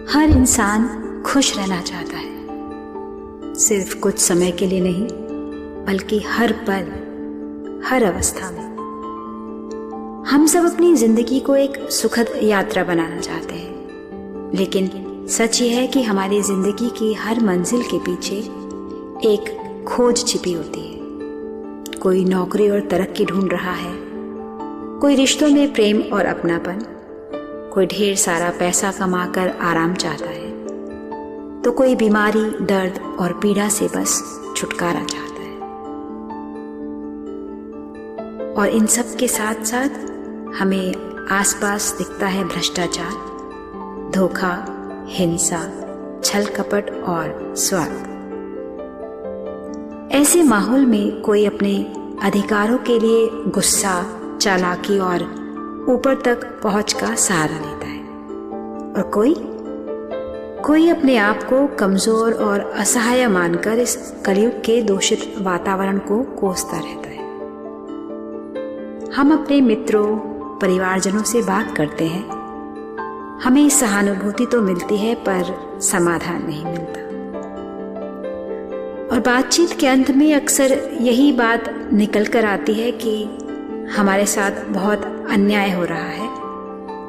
हर इंसान खुश रहना चाहता है, सिर्फ कुछ समय के लिए नहीं बल्कि हर पल, हर अवस्था में। हम सब अपनी जिंदगी को एक सुखद यात्रा बनाना चाहते हैं, लेकिन सच ये है कि हमारी जिंदगी की हर मंजिल के पीछे एक खोज छिपी होती है। कोई नौकरी और तरक्की ढूंढ रहा है, कोई रिश्तों में प्रेम और अपनापन, कोई ढेर सारा पैसा कमाकर आराम चाहता है, तो कोई बीमारी, दर्द और पीड़ा से बस छुटकारा चाहता है। और इन सब के साथ साथ हमें आसपास दिखता है भ्रष्टाचार, धोखा, हिंसा, छल कपट और स्वार्थ। ऐसे माहौल में कोई अपने अधिकारों के लिए गुस्सा, चालाकी और ऊपर तक पहुंच का सहारा लेता है, और कोई अपने आप को कमजोर और असहाय मानकर इस कलयुग के दूषित वातावरण को कोसता रहता है। हम अपने मित्रों, परिवारजनों से बात करते हैं, हमें सहानुभूति तो मिलती है पर समाधान नहीं मिलता। और बातचीत के अंत में अक्सर यही बात निकल कर आती है कि हमारे साथ बहुत अन्याय हो रहा है,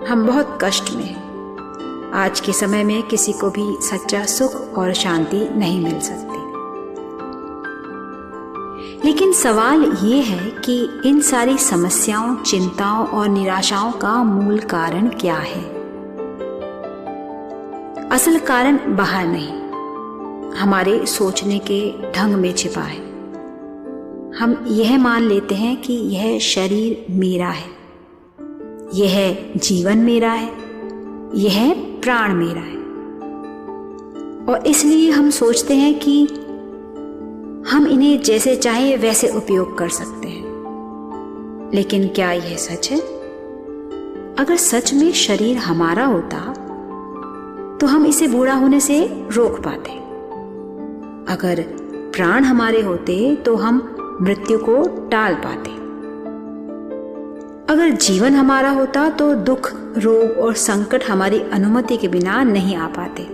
हम बहुत कष्ट में हैं। आज के समय में किसी को भी सच्चा सुख और शांति नहीं मिल सकती। लेकिन सवाल ये है कि इन सारी समस्याओं, चिंताओं और निराशाओं का मूल कारण क्या है? असल कारण बाहर नहीं, हमारे सोचने के ढंग में छिपा है। हम यह मान लेते हैं कि यह शरीर मेरा है, यह जीवन मेरा है, यह प्राण मेरा है, और इसलिए हम सोचते हैं कि हम इन्हें जैसे चाहे वैसे उपयोग कर सकते हैं। लेकिन क्या यह सच है? अगर सच में शरीर हमारा होता तो हम इसे बूढ़ा होने से रोक पाते। अगर प्राण हमारे होते तो हम मृत्यु को टाल पाते। अगर जीवन हमारा होता तो दुख, रोग और संकट हमारी अनुमति के बिना नहीं आ पाते।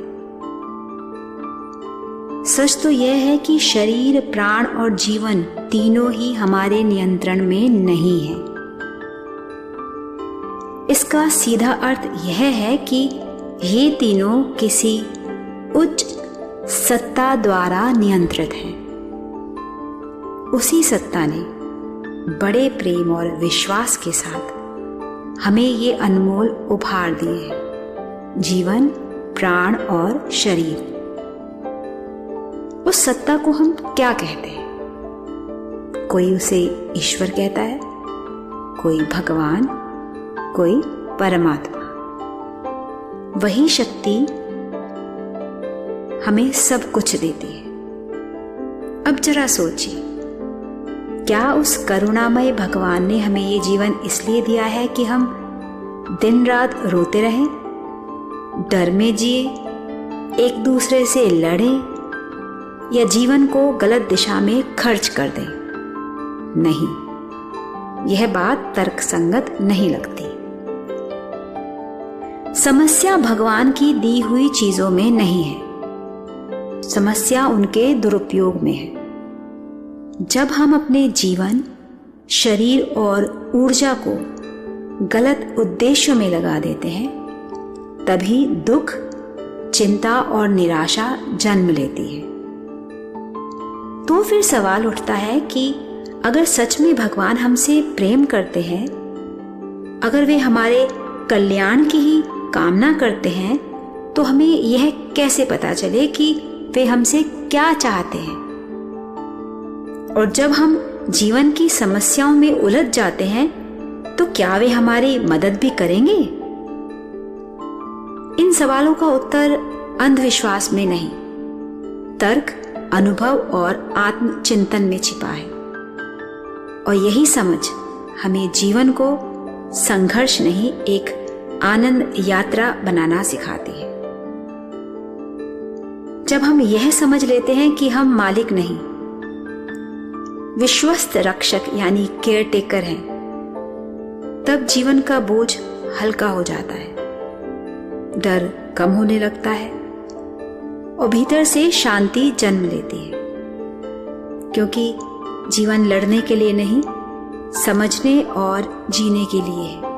सच तो यह है कि शरीर, प्राण और जीवन तीनों ही हमारे नियंत्रण में नहीं है। इसका सीधा अर्थ यह है कि ये तीनों किसी उच्च सत्ता द्वारा नियंत्रित हैं। उसी सत्ता ने बड़े प्रेम और विश्वास के साथ हमें ये अनमोल उपहार दिए हैं, जीवन, प्राण और शरीर। उस सत्ता को हम क्या कहते हैं? कोई उसे ईश्वर कहता है, कोई भगवान, कोई परमात्मा। वही शक्ति हमें सब कुछ देती है। अब जरा सोचिए, क्या उस करुणामय भगवान ने हमें ये जीवन इसलिए दिया है कि हम दिन रात रोते रहें, डर में जिए, एक दूसरे से लड़ें या जीवन को गलत दिशा में खर्च कर दें? नहीं, यह बात तर्कसंगत नहीं लगती। समस्या भगवान की दी हुई चीजों में नहीं है, समस्या उनके दुरुपयोग में है। जब हम अपने जीवन, शरीर और ऊर्जा को गलत उद्देश्यों में लगा देते हैं, तभी दुख, चिंता और निराशा जन्म लेती है। तो फिर सवाल उठता है कि अगर सच में भगवान हमसे प्रेम करते हैं, अगर वे हमारे कल्याण की ही कामना करते हैं, तो हमें यह कैसे पता चले कि वे हमसे क्या चाहते हैं? और जब हम जीवन की समस्याओं में उलझ जाते हैं, तो क्या वे हमारी मदद भी करेंगे? इन सवालों का उत्तर अंधविश्वास में नहीं, तर्क, अनुभव और आत्मचिंतन में छिपा है। और यही समझ हमें जीवन को संघर्ष नहीं, एक आनंद यात्रा बनाना सिखाती है। जब हम यह समझ लेते हैं कि हम मालिक नहीं, विश्वस्त रक्षक यानी केयर टेकर हैं, तब जीवन का बोझ हल्का हो जाता है। डर, कम होने लगता है और भीतर से शांति जन्म लेती है, क्योंकि जीवन लड़ने के लिए नहीं, समझने और जीने के लिए है।